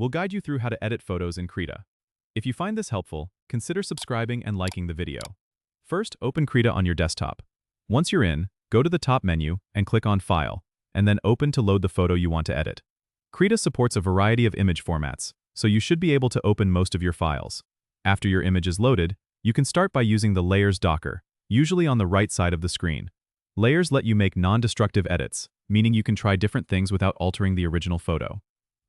we'll guide you through how to edit photos in Krita. If you find this helpful, consider subscribing and liking the video. First, open Krita on your desktop. Once you're in, go to the top menu and click on File, and then Open to load the photo you want to edit. Krita supports a variety of image formats, so you should be able to open most of your files. After your image is loaded, you can start by using the Layers docker, usually on the right side of the screen. Layers let you make non-destructive edits, meaning you can try different things without altering the original photo.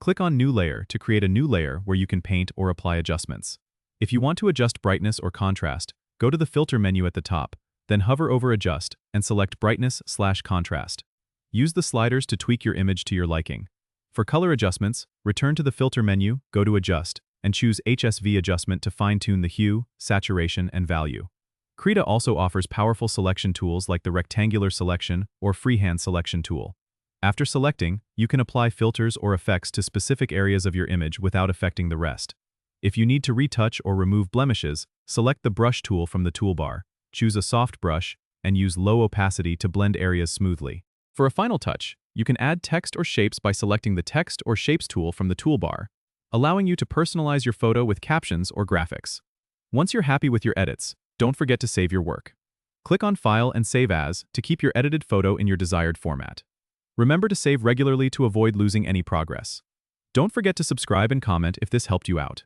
Click on New Layer to create a new layer where you can paint or apply adjustments. If you want to adjust brightness or contrast, go to the Filter menu at the top, then hover over Adjust and select Brightness/Contrast. Use the sliders to tweak your image to your liking. For color adjustments, return to the Filter menu, go to Adjust, and choose HSV adjustment to fine-tune the hue, saturation, and value. Krita also offers powerful selection tools like the Rectangular Selection or Freehand Selection tool. After selecting, you can apply filters or effects to specific areas of your image without affecting the rest. If you need to retouch or remove blemishes, select the Brush tool from the toolbar, choose a soft brush, and use low opacity to blend areas smoothly. For a final touch, you can add text or shapes by selecting the Text or Shapes tool from the toolbar, allowing you to personalize your photo with captions or graphics. Once you're happy with your edits, don't forget to save your work. Click on File and Save As to keep your edited photo in your desired format. Remember to save regularly to avoid losing any progress. Don't forget to subscribe and comment if this helped you out.